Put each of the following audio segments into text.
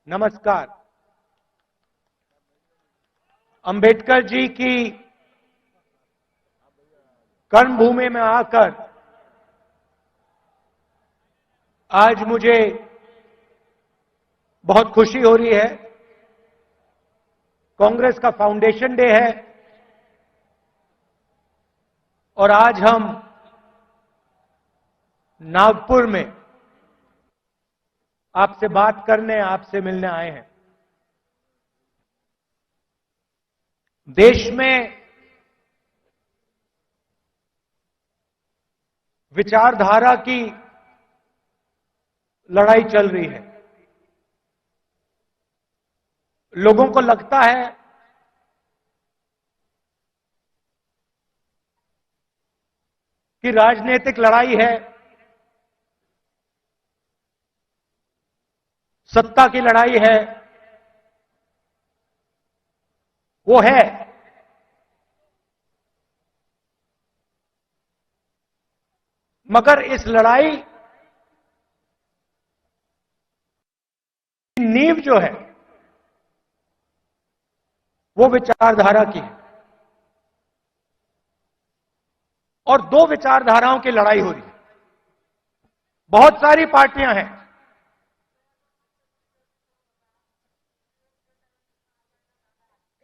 नमस्कार। अंबेडकर जी की कर्मभूमि में आकर आज मुझे बहुत खुशी हो रही है। कांग्रेस का फाउंडेशन डे है और आज हम नागपुर में आपसे बात करने, आपसे मिलने आए हैं। देश में विचारधारा की लड़ाई चल रही है। लोगों को लगता है कि राजनीतिक लड़ाई है, सत्ता की लड़ाई है। वो है, मगर इस लड़ाई की नींव जो है वो विचारधारा की है और दो विचारधाराओं की लड़ाई हो रही है। बहुत सारी पार्टियां हैं,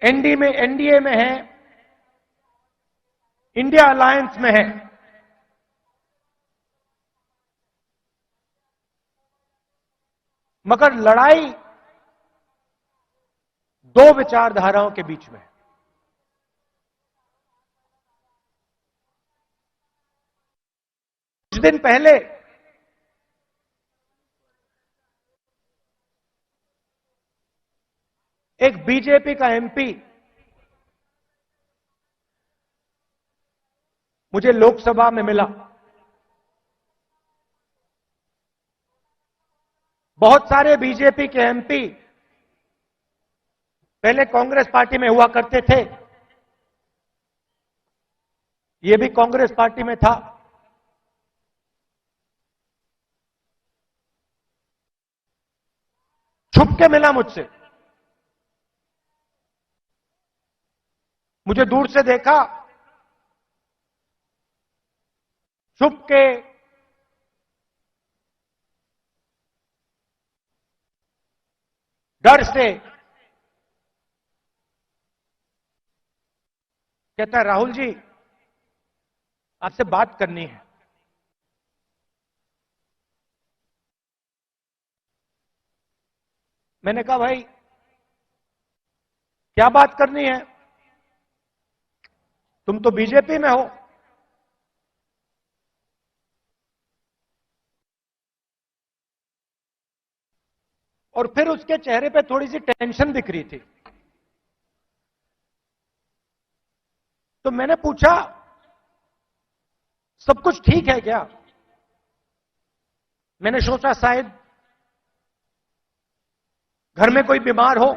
एनडीए में है, इंडिया अलायंस में है, मगर लड़ाई दो विचारधाराओं के बीच में है। कुछ दिन पहले एक बीजेपी का एमपी मुझे लोकसभा में मिला। बहुत सारे बीजेपी के एमपी पहले कांग्रेस पार्टी में हुआ करते थे, ये भी कांग्रेस पार्टी में था। छुप के मिला मुझसे, मुझे दूर से देखा, छुप के डर से कहता है, राहुल जी आपसे बात करनी है। मैंने कहा भाई क्या बात करनी है, तुम तो बीजेपी में हो। और फिर उसके चेहरे पे थोड़ी सी टेंशन दिख रही थी। तो मैंने पूछा सब कुछ ठीक है क्या? मैंने सोचा शायद घर में कोई बीमार हो,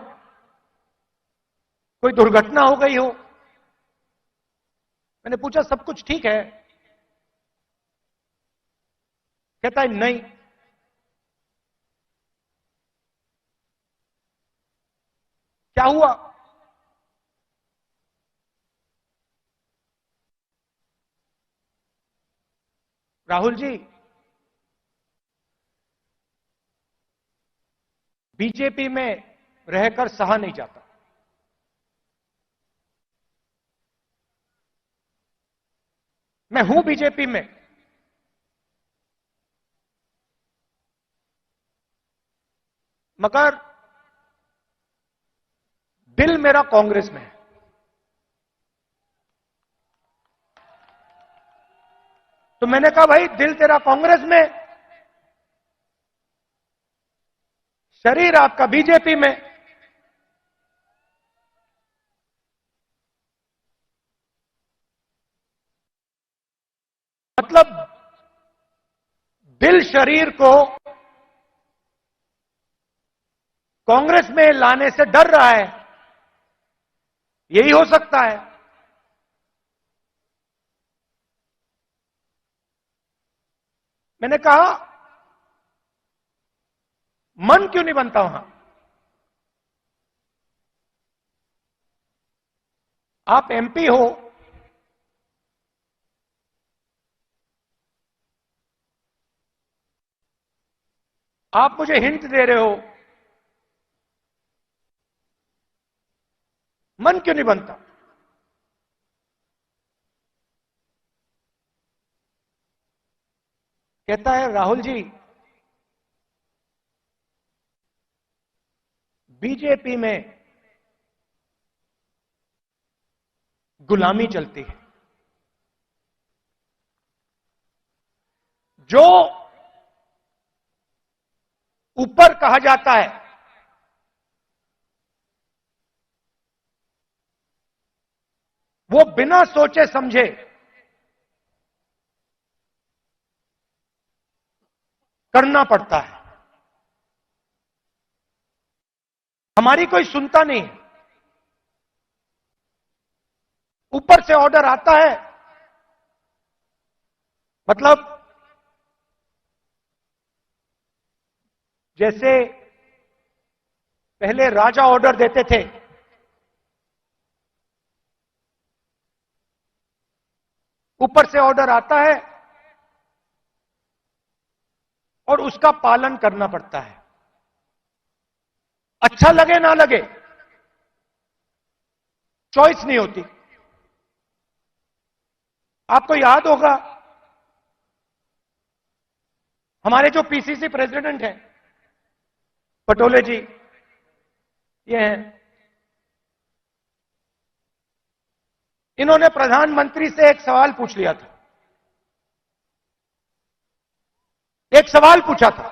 कोई दुर्घटना हो गई हो। मैंने पूछा सब कुछ ठीक है? कहता है नहीं। क्या हुआ? राहुल जी बीजेपी में रहकर सहा नहीं जाता। मैं हूं बीजेपी में, मगर दिल मेरा कांग्रेस में है। तो मैंने कहा भाई दिल तेरा कांग्रेस में, शरीर आपका बीजेपी में। मतलब दिल शरीर को कांग्रेस में लाने से डर रहा है, यही हो सकता है। मैंने कहा मन क्यों नहीं बनता वहां? आप एमपी हो, आप मुझे हिंट दे रहे हो, मन क्यों नहीं बनता? कहता है राहुल जी, बीजेपी में गुलामी चलती है। जो ऊपर कहा जाता है वो बिना सोचे समझे करना पड़ता है। हमारी कोई सुनता नहीं। ऊपर से ऑर्डर आता है, मतलब जैसे पहले राजा ऑर्डर देते थे, ऊपर से ऑर्डर आता है और उसका पालन करना पड़ता है। अच्छा लगे ना लगे, चॉइस नहीं होती। आपको याद होगा, हमारे जो पीसीसी प्रेसिडेंट हैं पटोले जी, ये हैं, इन्होंने प्रधानमंत्री से एक सवाल पूछ लिया था। एक सवाल पूछा था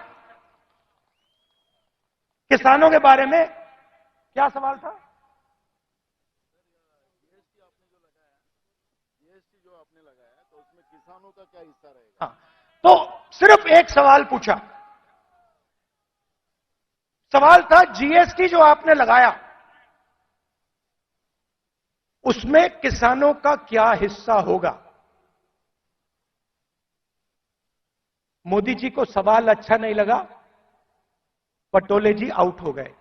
किसानों के बारे में। क्या सवाल था? जीएसटी जो आपने लगाया तो उसमें किसानों का क्या हिस्सा रहेगा? हाँ, तो सिर्फ एक सवाल पूछा। सवाल था जीएसटी जो आपने लगाया उसमें किसानों का क्या हिस्सा होगा। मोदी जी को सवाल अच्छा नहीं लगा, पटोले जी आउट हो गए।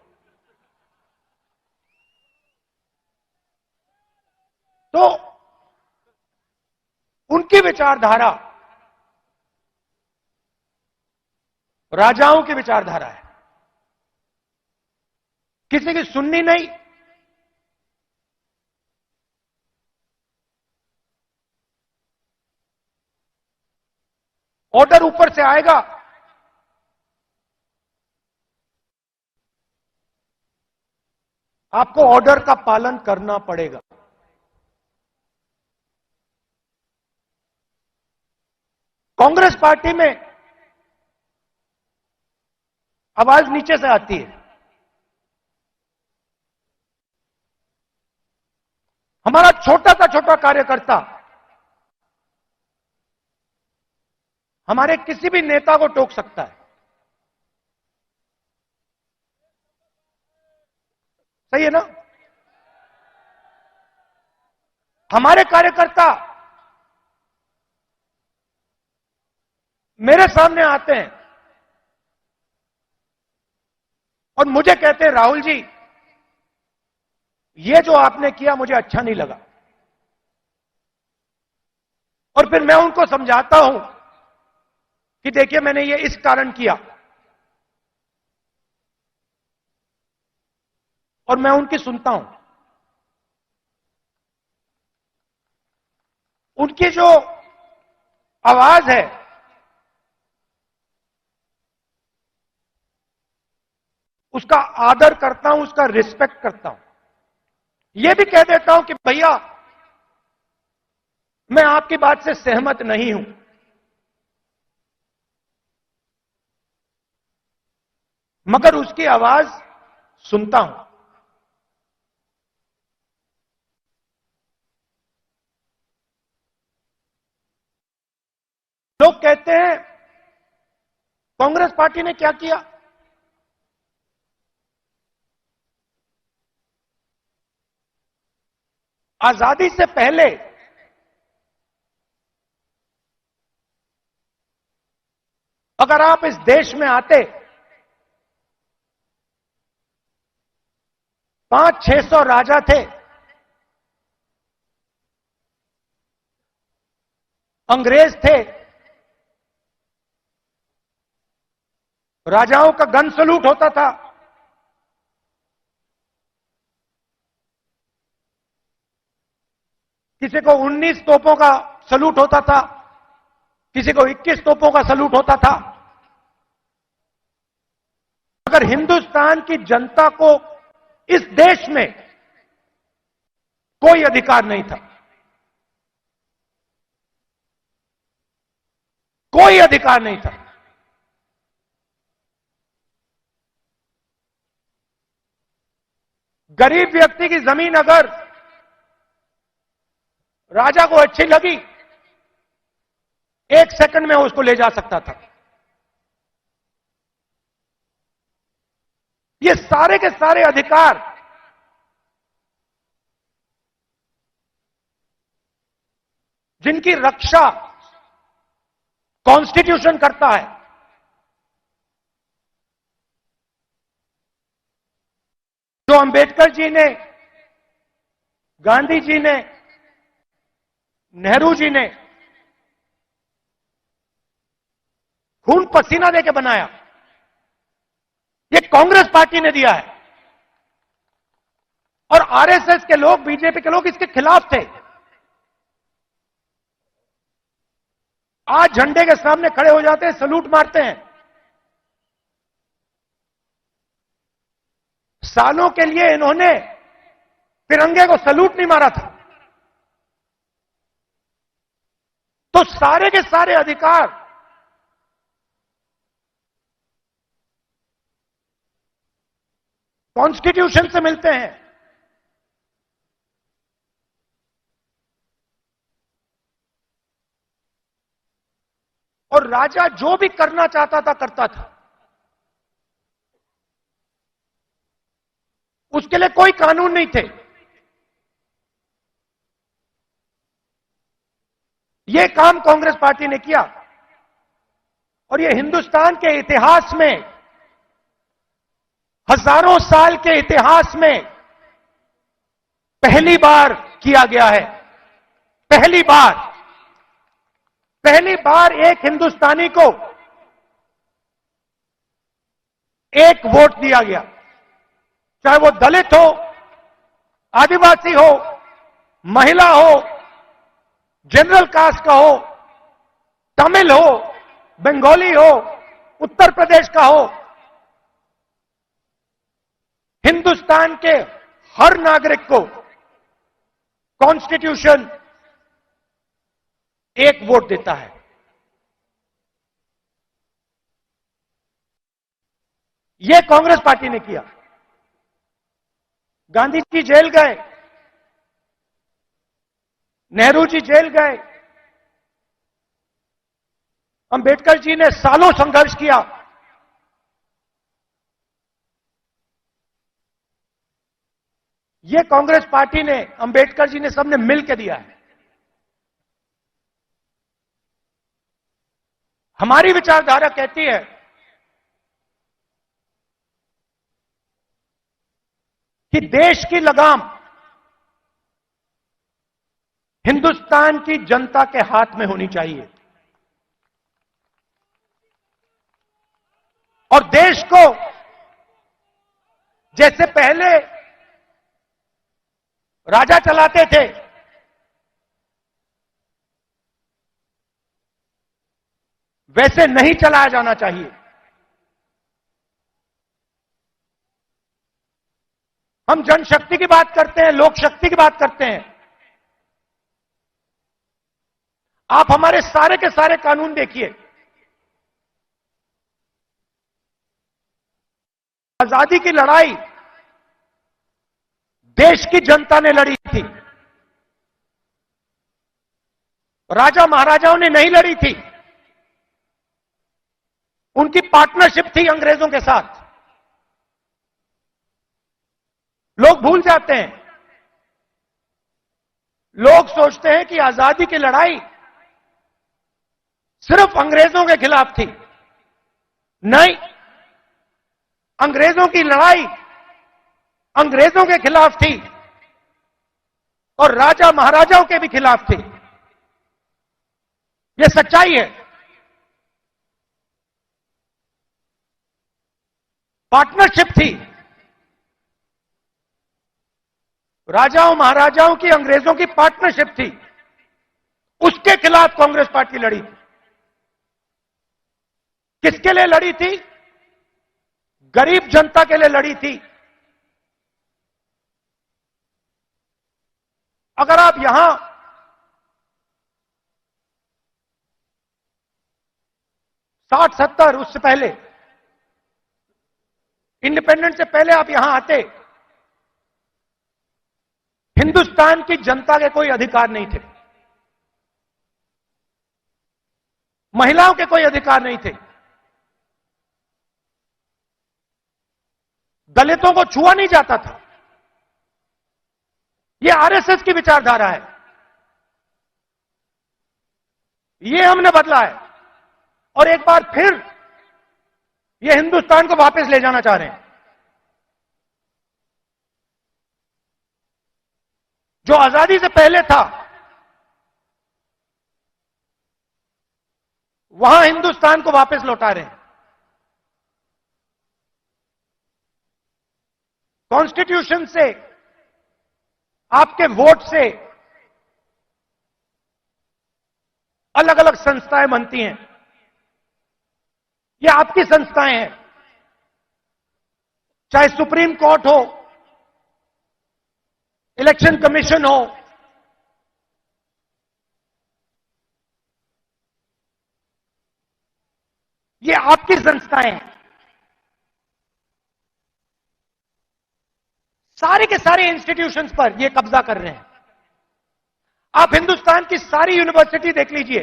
तो उनकी विचारधारा राजाओं की विचारधारा है, किसी की सुननी नहीं। ऑर्डर ऊपर से आएगा, आपको ऑर्डर का पालन करना पड़ेगा। कांग्रेस पार्टी में आवाज नीचे से आती है। हमारा छोटा सा छोटा कार्यकर्ता हमारे किसी भी नेता को टोक सकता है। सही है ना? हमारे कार्यकर्ता मेरे सामने आते हैं और मुझे कहते हैं राहुल जी, ये जो आपने किया मुझे अच्छा नहीं लगा। और फिर मैं उनको समझाता हूं कि देखिए मैंने ये इस कारण किया, और मैं उनकी सुनता हूं। उनकी जो आवाज है उसका आदर करता हूं, उसका रिस्पेक्ट करता हूं। यह भी कह देता हूं कि भैया मैं आपकी बात से सहमत नहीं हूं, मगर उसकी आवाज सुनता हूं। लोग कहते हैं कांग्रेस पार्टी ने क्या किया। आजादी से पहले अगर आप इस देश में आते, 500-600 राजा थे, अंग्रेज थे, राजाओं का गन सलूट होता था, किसी को 19 तोपों का सलूट होता था, किसी को 21 तोपों का सलूट होता था। अगर हिंदुस्तान की जनता को इस देश में कोई अधिकार नहीं था, कोई अधिकार नहीं था, गरीब व्यक्ति की जमीन अगर राजा को अच्छी लगी, 1 सेकंड में उसको ले जा सकता था। ये सारे के सारे अधिकार जिनकी रक्षा कॉन्स्टिट्यूशन करता है, जो अंबेडकर जी ने, गांधी जी ने, नेहरू जी ने खून पसीना देके बनाया, ये कांग्रेस पार्टी ने दिया है। और आरएसएस के लोग, बीजेपी के लोग इसके खिलाफ थे। आज झंडे के सामने खड़े हो जाते हैं, सलूट मारते हैं। सालों के लिए इन्होंने तिरंगे को सलूट नहीं मारा था। तो सारे के सारे अधिकार कॉन्स्टिट्यूशन से मिलते हैं। और राजा जो भी करना चाहता था करता था, उसके लिए कोई कानून नहीं थे। यह काम कांग्रेस पार्टी ने किया और यह हिंदुस्तान के इतिहास में, हजारों साल के इतिहास में पहली बार किया गया है। पहली बार एक हिंदुस्तानी को एक वोट दिया गया, चाहे वो दलित हो, आदिवासी हो, महिला हो, जनरल कास्ट का हो, तमिल हो, बंगाली हो, उत्तर प्रदेश का हो। हिंदुस्तान के हर नागरिक को कॉन्स्टिट्यूशन एक वोट देता है। यह कांग्रेस पार्टी ने किया। गांधी जी जेल गए, नेहरू जी जेल गए, अंबेडकर जी ने सालों संघर्ष किया। यह कांग्रेस पार्टी ने, अंबेडकर जी ने, सबने मिलकर दिया है। हमारी विचारधारा कहती है कि देश की लगाम हिंदुस्तान की जनता के हाथ में होनी चाहिए और देश को जैसे पहले राजा चलाते थे, वैसे नहीं चलाया जाना चाहिए। हम जनशक्ति की बात करते हैं, लोक शक्ति की बात करते हैं। आप हमारे सारे के सारे कानून देखिए। आजादी की लड़ाई देश की जनता ने लड़ी थी, राजा महाराजाओं ने नहीं लड़ी थी। उनकी पार्टनरशिप थी अंग्रेजों के साथ। लोग भूल जाते हैं, लोग सोचते हैं कि आजादी की लड़ाई सिर्फ अंग्रेजों के खिलाफ थी। नहीं, अंग्रेजों की लड़ाई अंग्रेजों के खिलाफ थी और राजा महाराजाओं के भी खिलाफ थी। यह सच्चाई है। पार्टनरशिप थी, राजाओं महाराजाओं की, अंग्रेजों की पार्टनरशिप थी, उसके खिलाफ कांग्रेस पार्टी लड़ी थी। किसके लिए लड़ी थी? गरीब जनता के लिए लड़ी थी। अगर आप यहां 60-70 उससे पहले, इंडिपेंडेंस से पहले आप यहां आते, हिंदुस्तान की जनता के कोई अधिकार नहीं थे, महिलाओं के कोई अधिकार नहीं थे, दलितों को छुआ नहीं जाता था। यह आरएसएस की विचारधारा है, यह हमने बदला है और एक बार फिर यह हिंदुस्तान को वापस ले जाना चाह रहे हैं। जो आजादी से पहले था वहां हिंदुस्तान को वापस लौटा रहे हैं। कॉन्स्टिट्यूशन से, आपके वोट से अलग अलग संस्थाएं बनती हैं। ये आपकी संस्थाएं हैं, चाहे सुप्रीम कोर्ट हो, इलेक्शन कमीशन हो, ये आपकी संस्थाएं हैं। सारे के सारे इंस्टीट्यूशंस पर ये कब्जा कर रहे हैं। आप हिंदुस्तान की सारी यूनिवर्सिटी देख लीजिए,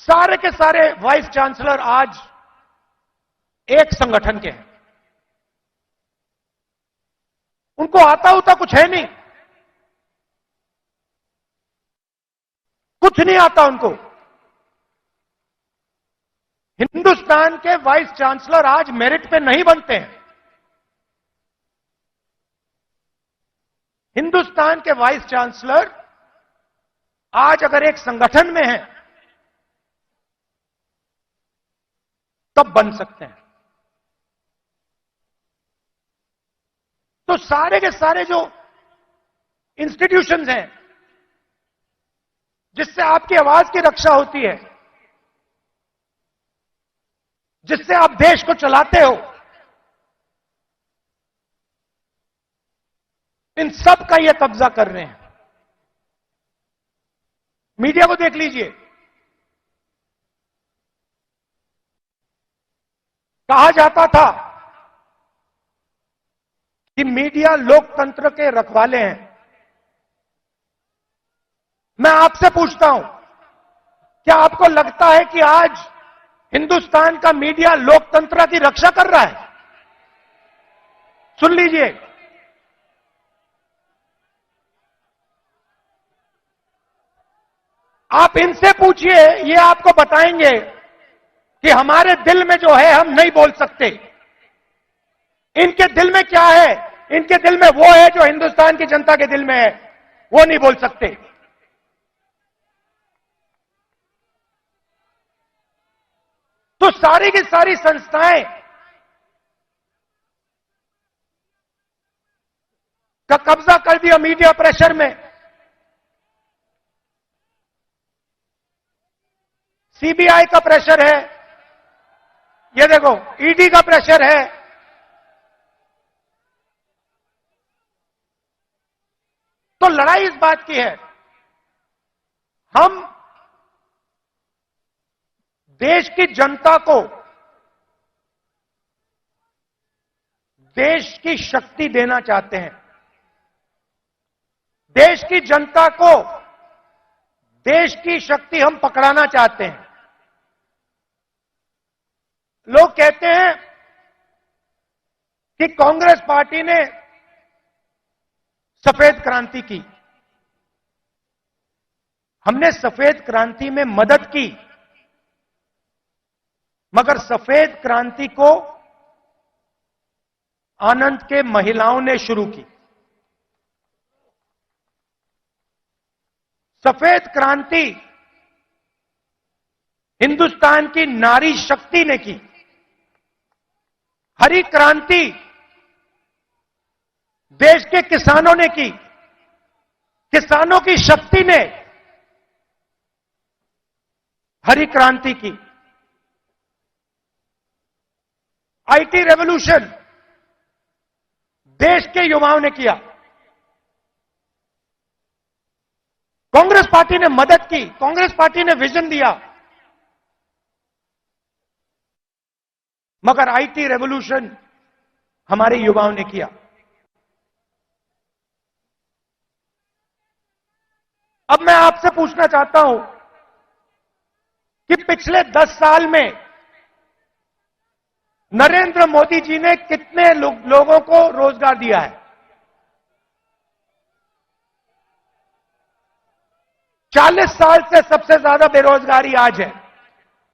सारे के सारे वाइस चांसलर आज एक संगठन के हैं। उनको आता होता कुछ है नहीं, कुछ नहीं आता उनको। हिंदुस्तान के वाइस चांसलर आज मेरिट पे नहीं बनते हैं। हिंदुस्तान के वाइस चांसलर आज अगर एक संगठन में हैं तब बन सकते हैं। तो सारे के सारे जो इंस्टीट्यूशंस हैं जिससे आपकी आवाज की रक्षा होती है, जिससे आप देश को चलाते हो, इन सब का ये कब्जा कर रहे हैं। मीडिया को देख लीजिए, कहा जाता था कि मीडिया लोकतंत्र के रखवाले हैं। मैं आपसे पूछता हूं, क्या आपको लगता है कि आज हिंदुस्तान का मीडिया लोकतंत्र की रक्षा कर रहा है? सुन लीजिए, आप इनसे पूछिए, ये आपको बताएंगे कि हमारे दिल में जो है हम नहीं बोल सकते। इनके दिल में क्या है? इनके दिल में वो है जो हिंदुस्तान की जनता के दिल में है, वो नहीं बोल सकते। तो सारी की सारी संस्थाएं का कब्जा कर दिया मीडिया प्रेशर में। सीबीआई का प्रेशर है, ये देखो ईडी का प्रेशर है। तो लड़ाई इस बात की है, हम देश की जनता को देश की शक्ति देना चाहते हैं। देश की जनता को देश की शक्ति हम पकड़ाना चाहते हैं। लोग कहते हैं कि कांग्रेस पार्टी ने सफेद क्रांति की। हमने सफेद क्रांति में मदद की, मगर सफेद क्रांति को आनंद के महिलाओं ने शुरू की। सफेद क्रांति हिंदुस्तान की नारी शक्ति ने की। हरी क्रांति देश के किसानों ने की। किसानों की शक्ति ने हरी क्रांति की। आईटी रेवोल्यूशन देश के युवाओं ने किया। कांग्रेस पार्टी ने मदद की, कांग्रेस पार्टी ने विजन दिया, मगर आईटी रेवोल्यूशन हमारे युवाओं ने किया। अब मैं आपसे पूछना चाहता हूं कि पिछले 10 साल में नरेंद्र मोदी जी ने कितने लोगों को रोजगार दिया है? 40 साल से सबसे ज्यादा बेरोजगारी आज है।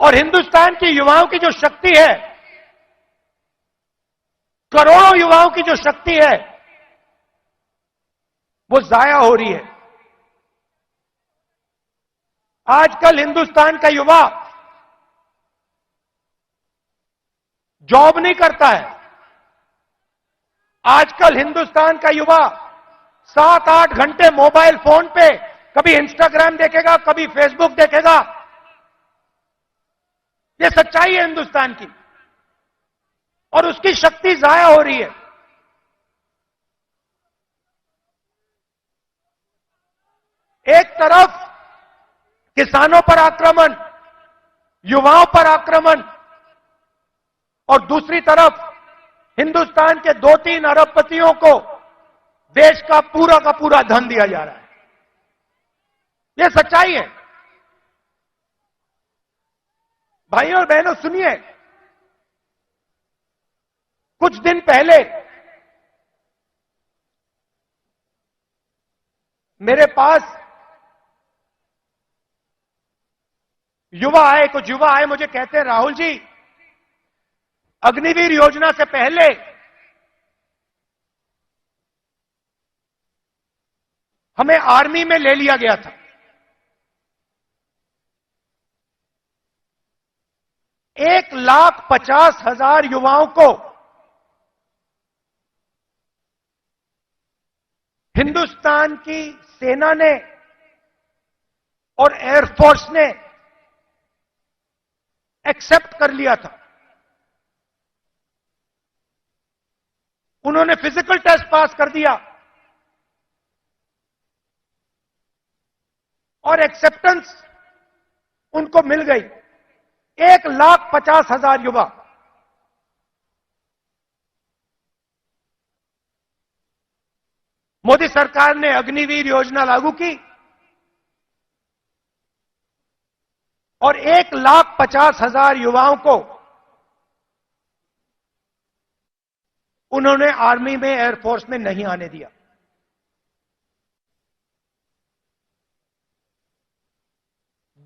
और हिंदुस्तान की युवाओं की जो शक्ति है, करोड़ों युवाओं की जो शक्ति है, वो जाया हो रही है। आजकल हिंदुस्तान का युवा जॉब नहीं करता है। आजकल हिंदुस्तान का युवा 7-8 घंटे मोबाइल फोन पे कभी इंस्टाग्राम देखेगा, कभी फेसबुक देखेगा। ये सच्चाई है हिंदुस्तान की, और उसकी शक्ति जाया हो रही है। एक तरफ किसानों पर आक्रमण, युवाओं पर आक्रमण, और दूसरी तरफ हिंदुस्तान के 2-3 अरबपतियों को देश का पूरा धन दिया जा रहा है। यह सच्चाई है। भाइयों और बहनों, सुनिए, कुछ दिन पहले मेरे पास कुछ युवा आए, मुझे कहते हैं, राहुल जी, अग्निवीर योजना से पहले हमें आर्मी में ले लिया गया था। 1,50,000 युवाओं को हिंदुस्तान की सेना ने और एयरफोर्स ने एक्सेप्ट कर लिया था। उन्होंने फिजिकल टेस्ट पास कर दिया और एक्सेप्टेंस उनको मिल गई। 1,50,000 युवा। मोदी सरकार ने अग्निवीर योजना लागू की और 1,50,000 युवाओं को उन्होंने आर्मी में, एयरफोर्स में नहीं आने दिया।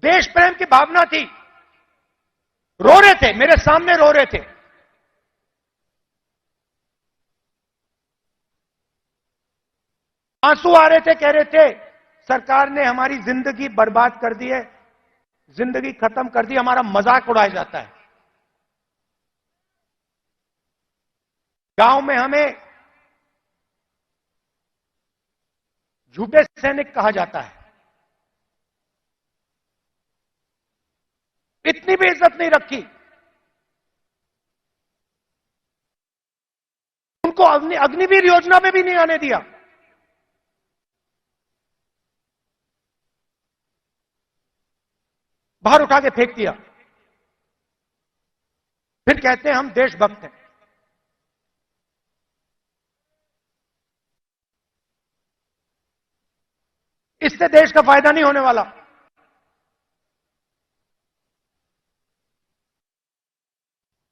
देश प्रेम की भावना थी। रो रहे थे, मेरे सामने रो रहे थे। आंसू आ रहे थे, कह रहे थे सरकार ने हमारी जिंदगी बर्बाद कर दी है, जिंदगी खत्म कर दी, हमारा मजाक उड़ाया जाता है। गांव में हमें झूठे सैनिक कहा जाता है। इतनी भी इज्जत नहीं रखी। उनको अग्निवीर योजना में भी नहीं आने दिया। बाहर उठा के फेंक दिया। फिर कहते हैं हम देशभक्त हैं। इससे देश का फायदा नहीं होने वाला।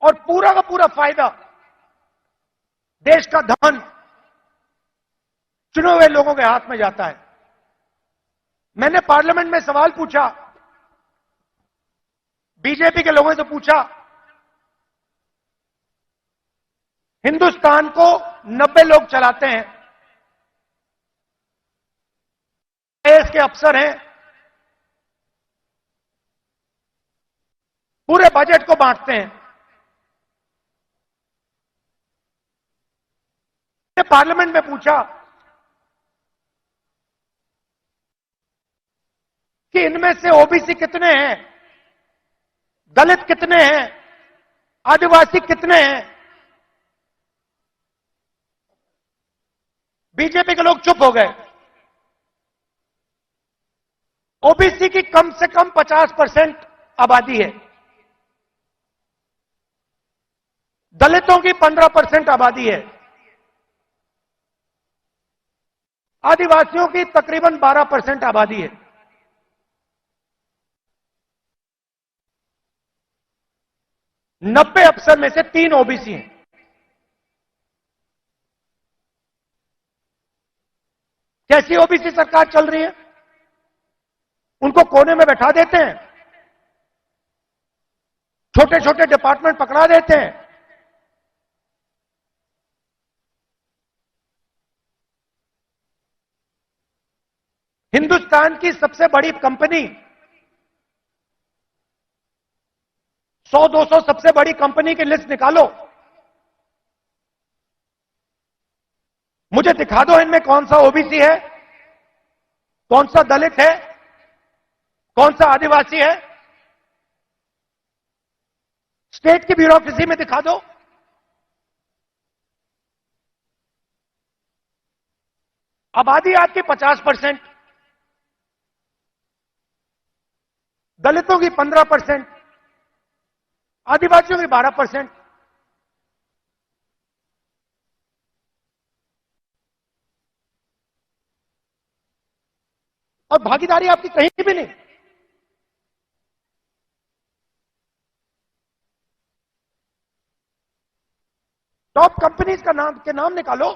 और पूरा का पूरा फायदा, देश का धन चुने हुए लोगों के हाथ में जाता है। मैंने पार्लियामेंट में सवाल पूछा, बीजेपी के लोगों से पूछा, हिंदुस्तान को 90 लोग चलाते हैं, आईएएस के अफसर हैं, पूरे बजट को बांटते हैं। पार्लियामेंट में पूछा कि इनमें से ओबीसी कितने हैं, दलित कितने हैं, आदिवासी कितने हैं। बीजेपी के लोग चुप हो गए। ओबीसी की कम से कम 50% आबादी है, दलितों की 15% आबादी है, आदिवासियों की तकरीबन 12% आबादी है। 90 अफसर में से 3 ओबीसी हैं। कैसी ओबीसी सरकार चल रही है? उनको कोने में बैठा देते हैं, छोटे छोटे डिपार्टमेंट पकड़ा देते हैं, हिंदुस्तान की सबसे बड़ी कंपनी, 100-200 सबसे बड़ी कंपनी की लिस्ट निकालो, मुझे दिखा दो इनमें कौन सा ओबीसी है, कौन सा दलित है, कौन सा आदिवासी है। स्टेट की ब्यूरोक्रेसी में दिखा दो। आबादी आपकी 50%, दलितों की 15%, आदिवासियों की 12%। और भागीदारी आपकी कहीं भी नहीं। टॉप कंपनीज का नाम निकालो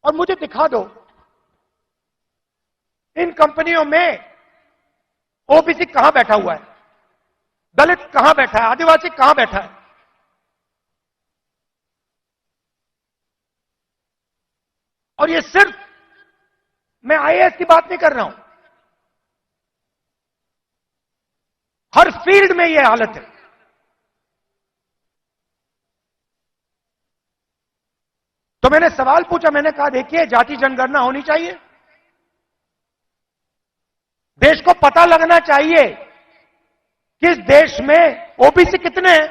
और मुझे दिखा दो इन कंपनियों में ओबीसी कहां बैठा हुआ है, दलित कहां बैठा है, आदिवासी कहां बैठा है। और ये सिर्फ मैं आईएएस की बात नहीं कर रहा हूं, हर फील्ड में यह हालत है। तो मैंने सवाल पूछा, मैंने कहा देखिए जाति जनगणना होनी चाहिए, देश को पता लगना चाहिए कि इस देश में ओबीसी कितने हैं।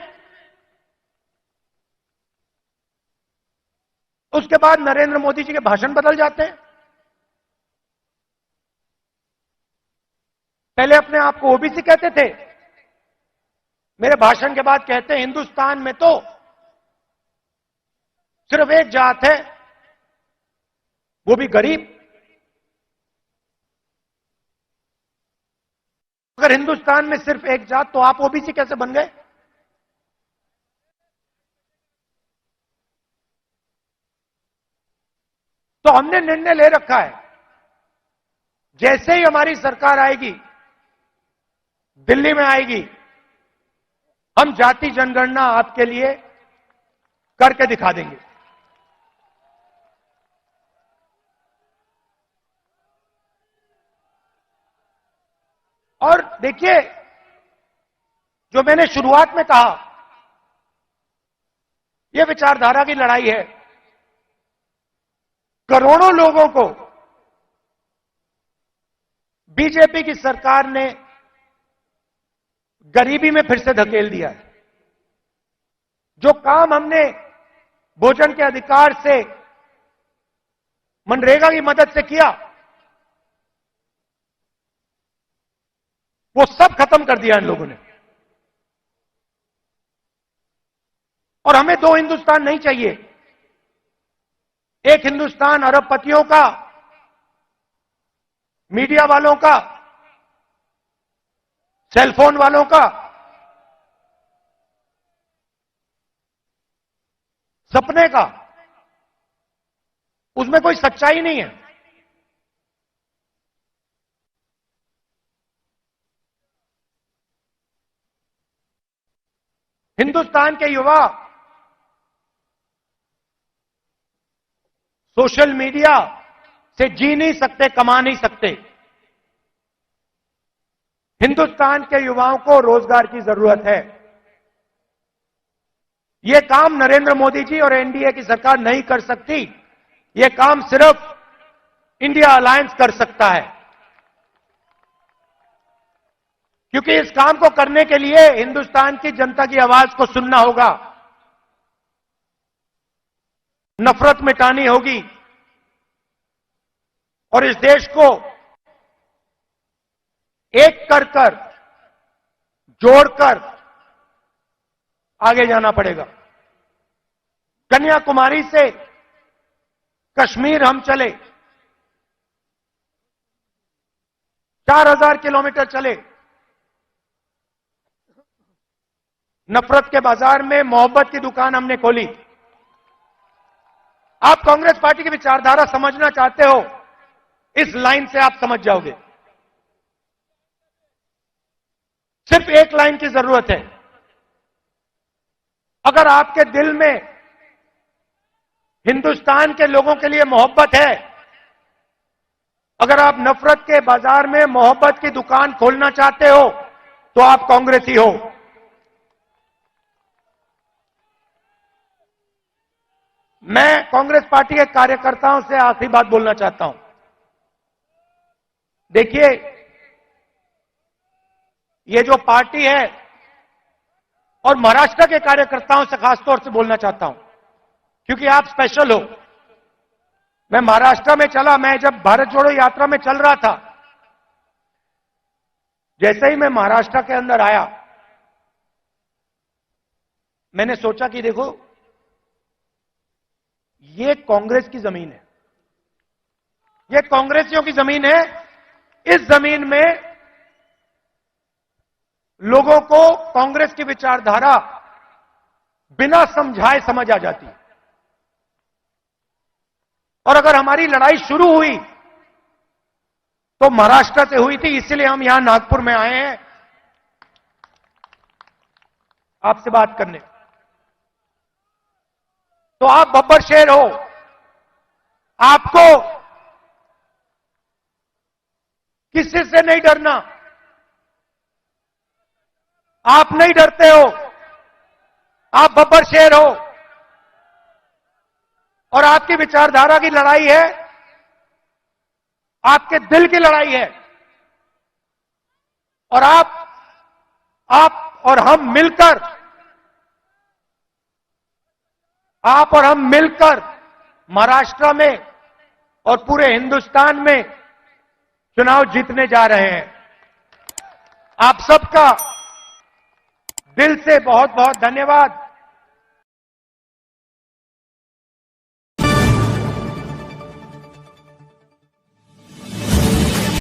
उसके बाद नरेंद्र मोदी जी के भाषण बदल जाते हैं। पहले अपने आप को ओबीसी कहते थे, मेरे भाषण के बाद कहते हैं हिंदुस्तान में तो सिर्फ एक जात है, वो भी गरीब। अगर हिंदुस्तान में सिर्फ एक जात तो आप ओबीसी कैसे बन गए? तो हमने निर्णय ले रखा है, जैसे ही हमारी सरकार आएगी, दिल्ली में आएगी, हम जाति जनगणना आपके लिए करके दिखा देंगे। और देखिए, जो मैंने शुरुआत में कहा, यह विचारधारा की लड़ाई है। करोड़ों लोगों को बीजेपी की सरकार ने गरीबी में फिर से धकेल दिया है। जो काम हमने भोजन के अधिकार से, मनरेगा की मदद से किया, वो सब खत्म कर दिया इन लोगों ने। और हमें दो हिंदुस्तान नहीं चाहिए। एक हिंदुस्तान अरबपतियों का, मीडिया वालों का, सेलफोन वालों का, सपने का, उसमें कोई सच्चाई नहीं है। हिंदुस्तान के युवा सोशल मीडिया से जी नहीं सकते, कमा नहीं सकते। हिंदुस्तान के युवाओं को रोजगार की जरूरत है। यह काम नरेंद्र मोदी जी और एनडीए की सरकार नहीं कर सकती। यह काम सिर्फ इंडिया अलायंस कर सकता है, क्योंकि इस काम को करने के लिए हिंदुस्तान की जनता की आवाज को सुनना होगा, नफरत मिटानी होगी और इस देश को एक कर जोड़कर आगे जाना पड़ेगा। कन्याकुमारी से कश्मीर हम चले, 4000 किलोमीटर चले, नफरत के बाजार में मोहब्बत की दुकान हमने खोली। आप कांग्रेस पार्टी की विचारधारा समझना चाहते हो, इस लाइन से आप समझ जाओगे। सिर्फ एक लाइन की जरूरत है। अगर आपके दिल में हिंदुस्तान के लोगों के लिए मोहब्बत है, अगर आप नफरत के बाजार में मोहब्बत की दुकान खोलना चाहते हो, तो आप कांग्रेसी हो। मैं कांग्रेस पार्टी के कार्यकर्ताओं से आखिरी बात बोलना चाहता हूं। देखिए, ये जो पार्टी है, और महाराष्ट्र के कार्यकर्ताओं से खासतौर से बोलना चाहता हूं, क्योंकि आप स्पेशल हो। मैं महाराष्ट्र में चला, मैं जब भारत जोड़ो यात्रा में चल रहा था, जैसे ही मैं महाराष्ट्र के अंदर आया, मैंने सोचा कि देखो, ये कांग्रेस की जमीन है, ये कांग्रेसियों की जमीन है। इस जमीन में लोगों को कांग्रेस की विचारधारा बिना समझाए समझ आ जाती है। और अगर हमारी लड़ाई शुरू हुई तो महाराष्ट्र से हुई थी, इसलिए हम यहां नागपुर में आए हैं आपसे बात करने। तो आप बब्बर शेर हो, आपको किसी से नहीं डरना। आप नहीं डरते हो, आप बब्बर शेर हो, और आपकी विचारधारा की लड़ाई है, आपके दिल की लड़ाई है। और आप और हम मिलकर, आप और हम मिलकर महाराष्ट्र में और पूरे हिंदुस्तान में चुनाव जीतने जा रहे हैं। आप सबका दिल से बहुत बहुत धन्यवाद।